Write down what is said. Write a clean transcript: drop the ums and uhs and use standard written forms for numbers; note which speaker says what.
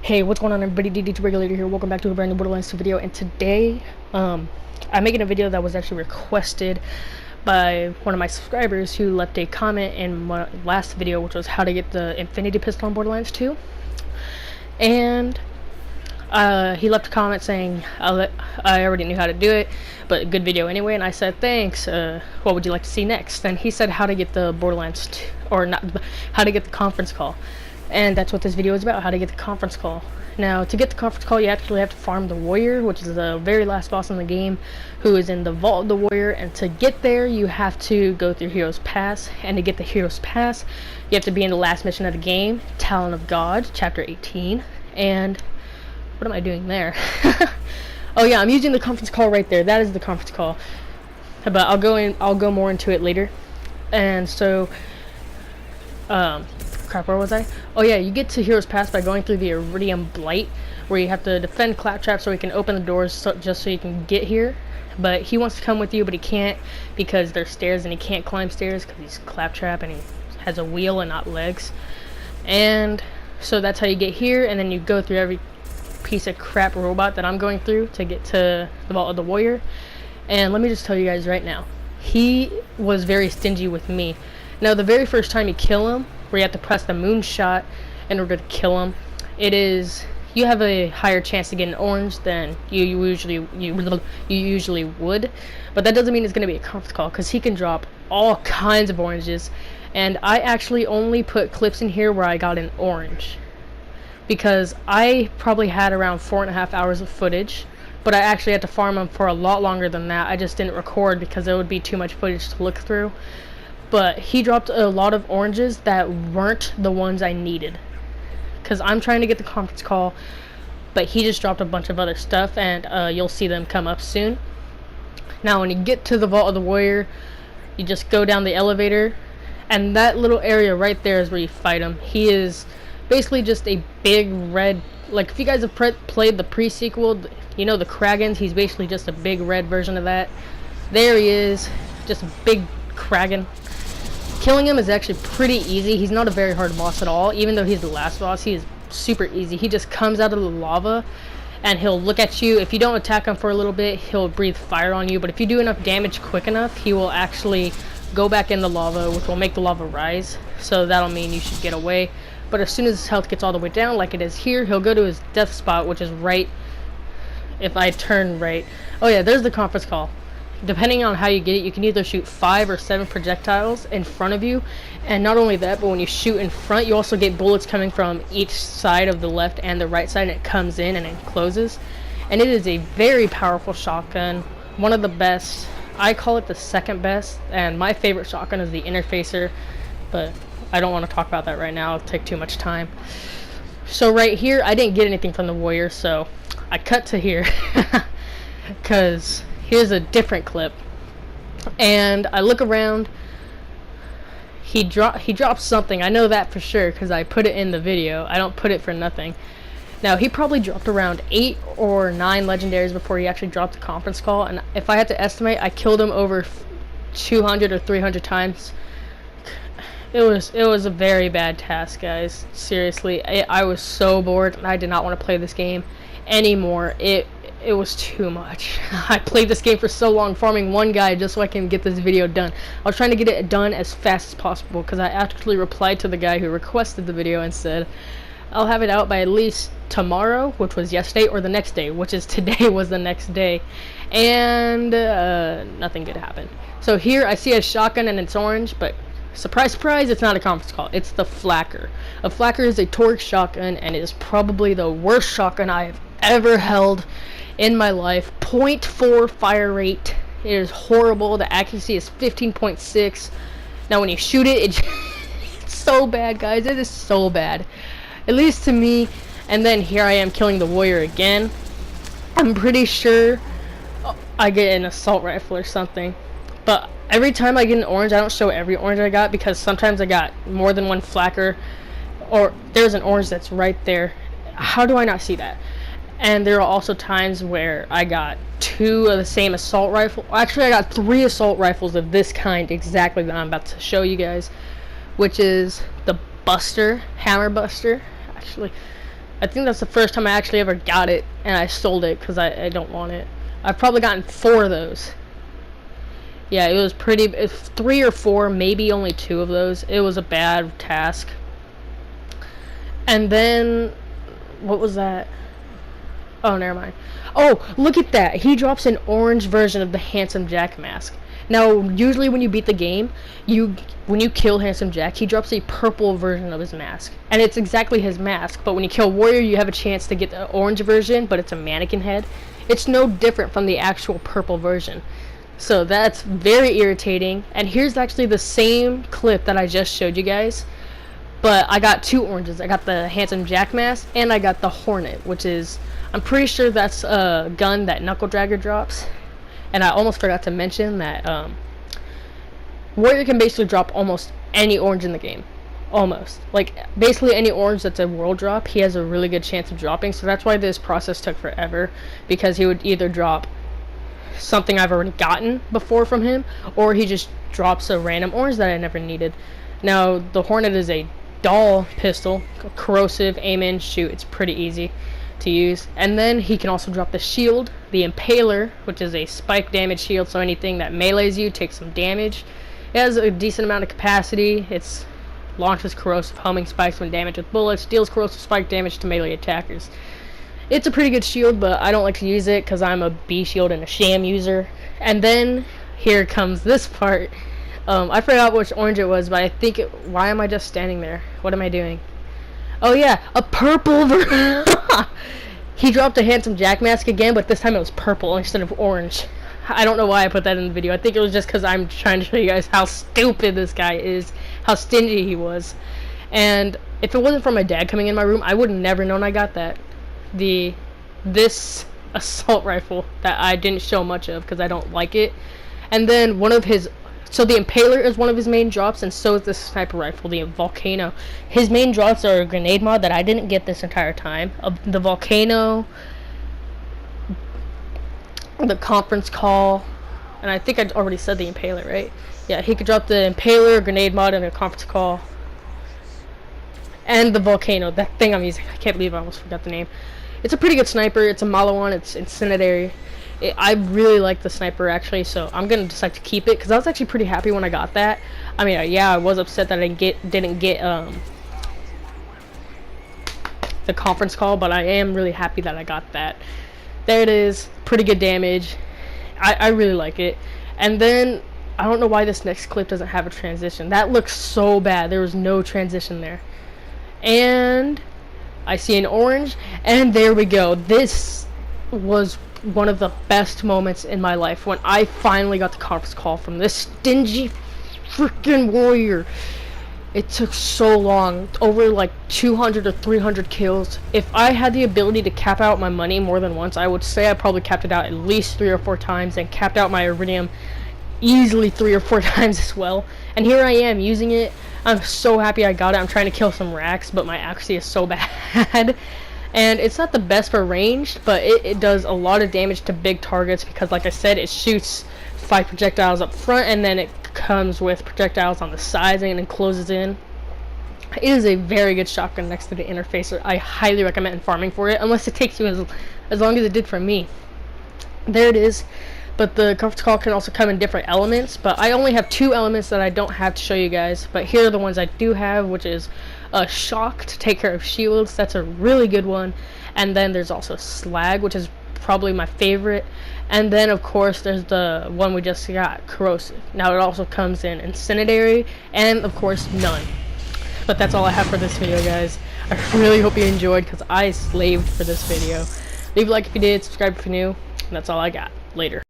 Speaker 1: Hey, what's going on, everybody? DD2 Regulator here. Welcome back to a brand new Borderlands 2 video. And today, I'm making a video that was actually requested by one of my subscribers who left a comment in my last video, which was how to get the Infinity Pistol on Borderlands 2. And he left a comment saying I already knew how to do it, but good video anyway. And I said thanks. What would you like to see next? And he said how to get the Borderlands 2, or not, how to get the conference call. And that's what this video is about, how to get the conference call. Now, to get the conference call, you actually have to farm the warrior, which is the very last boss in the game, who is in the vault of the warrior. And to get there, you have to go through Hero's Pass. And to get the Hero's Pass, you have to be in the last mission of the game, Talent of God, Chapter 18. And what am I doing there? Oh yeah, I'm using the conference call right there. That is the conference call. But I'll go more into it later. And so, crap, where was I? Oh yeah, you get to Hero's Pass by going through the Iridium Blight, where you have to defend Claptrap so he can open the doors just so you can get here. But he wants to come with you, but he can't because there's stairs and he can't climb stairs because he's Claptrap and he has a wheel and not legs. And so that's how you get here, and then you go through every piece of crap robot that I'm going through to get to the Vault of the Warrior. And let me just tell you guys right now, he was very stingy with me. Now, the very first time you kill him, where you have to press the moonshot in order to kill him, you have a higher chance to get an orange than you usually would. But that doesn't mean it's going to be a conference call, because he can drop all kinds of oranges. And I actually only put clips in here where I got an orange, because I probably had around 4.5 hours of footage, but I actually had to farm him for a lot longer than that. I just didn't record because it would be too much footage to look through. But he dropped a lot of oranges that weren't the ones I needed, because I'm trying to get the conference call, but he just dropped a bunch of other stuff, and you'll see them come up soon. Now, when you get to the Vault of the Warrior, you just go down the elevator, and that little area right there is where you fight him. He is basically just a big red, like if you guys have played the pre-sequel, you know the Kragans, he's basically just a big red version of that. There he is, just a big Kragan. Killing him is actually pretty easy. He's not a very hard boss at all. Even though he's the last boss, he is super easy. He just comes out of the lava and he'll look at you. If you don't attack him for a little bit, he'll breathe fire on you, but if you do enough damage quick enough, he will actually go back in the lava, which will make the lava rise. So that'll mean you should get away. But as soon as his health gets all the way down, like it is here, he'll go to his death spot, which is right. If I turn right, oh yeah, there's the conference call. Depending on how you get it, you can either shoot 5 or 7 projectiles in front of you. And not only that, but when you shoot in front, you also get bullets coming from each side of the left and the right side, and it comes in and it closes. And it is a very powerful shotgun, one of the best. I call it the second best, and my favorite shotgun is the Interfacer, but I don't want to talk about that right now. It'll take too much time. So right here, I didn't get anything from the warrior, so I cut to here because here's a different clip. And I look around. He dropped something. I know that for sure because I put it in the video. I don't put it for nothing. Now, he probably dropped around 8 or 9 legendaries before he actually dropped the conference call. And if I had to estimate, I killed him over 200 or 300 times. It was a very bad task, guys. Seriously, I was so bored, and I did not want to play this game anymore. It was too much. I played this game for so long, farming one guy just so I can get this video done. I was trying to get it done as fast as possible, because I actually replied to the guy who requested the video and said, I'll have it out by at least tomorrow, which was yesterday, or the next day, which is today was the next day. And nothing good happened. So here I see a shotgun and it's orange, but surprise, surprise, it's not a conference call. It's the Flacker. A Flacker is a Torque shotgun, and it is probably the worst shotgun I have ever held in my life. 0.4 fire rate. It is horrible. The accuracy is 15.6. Now when you shoot it, it's so bad, guys. It is so bad. At least to me. And then here I am killing the warrior again. I'm pretty sure I get an assault rifle or something. But every time I get an orange, I don't show every orange I got, because sometimes I got more than one Flacker, or there's an orange that's right there. How do I not see that? And there are also times where I got 2 of the same assault rifle. Actually, I got 3 assault rifles of this kind exactly that I'm about to show you guys, which is the Buster, Hammer Buster. Actually, I think that's the first time I actually ever got it, and I sold it because I don't want it. I've probably gotten 4 of those. Yeah, it was pretty, 3 or 4, maybe only 2 of those. It was a bad task. And then, what was that? Oh, never mind. Oh, look at that. He drops an orange version of the Handsome Jack mask. Now, usually when you beat the game, when you kill Handsome Jack, he drops a purple version of his mask. And it's exactly his mask, but when you kill Warrior, you have a chance to get the orange version, but it's a mannequin head. It's no different from the actual purple version. So that's very irritating. And here's actually the same clip that I just showed you guys. But I got 2 oranges. I got the Handsome Jack mask, and I got the Hornet, which is, I'm pretty sure that's a gun that Knuckle Dragger drops. And I almost forgot to mention that Warrior can basically drop almost any orange in the game. Almost. Like, basically any orange that's a world drop, he has a really good chance of dropping. So that's why this process took forever. Because he would either drop something I've already gotten before from him, or he just drops a random orange that I never needed. Now, the Hornet is a dull pistol, corrosive, aim in, shoot. It's pretty easy to use. And then he can also drop the shield, the Impaler, which is a spike damage shield, so anything that melees you takes some damage. It has a decent amount of capacity. It launches corrosive homing spikes when damaged with bullets, deals corrosive spike damage to melee attackers. It's a pretty good shield, but I don't like to use it because I'm a B shield and a sham user. And then here comes this part. I forgot which orange it was, but I think why am I just standing there? What am I doing? Oh yeah, a purple version. He dropped a Handsome Jack mask again, but this time it was purple instead of orange. I don't know why I put that in the video. I think it was just because I'm trying to show you guys how stupid this guy is, how stingy he was. And if it wasn't for my dad coming in my room, I would have never known I got that. This assault rifle that I didn't show much of because I don't like it. And then so the Impaler is one of his main drops, and so is the sniper rifle, the Volcano. His main drops are a grenade mod that I didn't get this entire time. The Volcano, the conference call, and I think I already said the Impaler, right? Yeah, he could drop the Impaler, grenade mod, and a conference call. And the Volcano, that thing I'm using. I can't believe I almost forgot the name. It's a pretty good sniper. It's a Malawan. It's incendiary. I really like the sniper, actually, so I'm going to decide to keep it, because I was actually pretty happy when I got that. I mean, yeah, I was upset that I didn't get the conference call, but I am really happy that I got that. There it is. Pretty good damage. I really like it. And then, I don't know why this next clip doesn't have a transition. That looks so bad. There was no transition there. And I see an orange, and there we go. This was one of the best moments in my life when I finally got the conference call from this stingy freaking Warrior. It took so long, over like 200 or 300 kills. If I had the ability to cap out my money more than once, I would say I probably capped it out at least 3 or 4 times, and capped out my iridium easily 3 or 4 times as well. And here I am using it. I'm so happy I got it. I'm trying to kill some racks, but my accuracy is so bad. And it's not the best for ranged, but it does a lot of damage to big targets because, like I said, it shoots 5 projectiles up front, and then it comes with projectiles on the sides and then closes in. It is a very good shotgun next to the interfacer. I highly recommend farming for it, unless it takes you as long as it did for me. There it is. But the conference call can also come in different elements, but I only have 2 elements that I don't have to show you guys, but here are the ones I do have, which is a shock to take care of shields. That's a really good one. And then there's also slag, which is probably my favorite. And then of course there's the one we just got, corrosive. Now it also comes in incendiary and of course none. But that's all I have for this video, guys. I really hope you enjoyed, because I slaved for this video. Leave a like if you did, subscribe if you're new, and that's all I got. Later.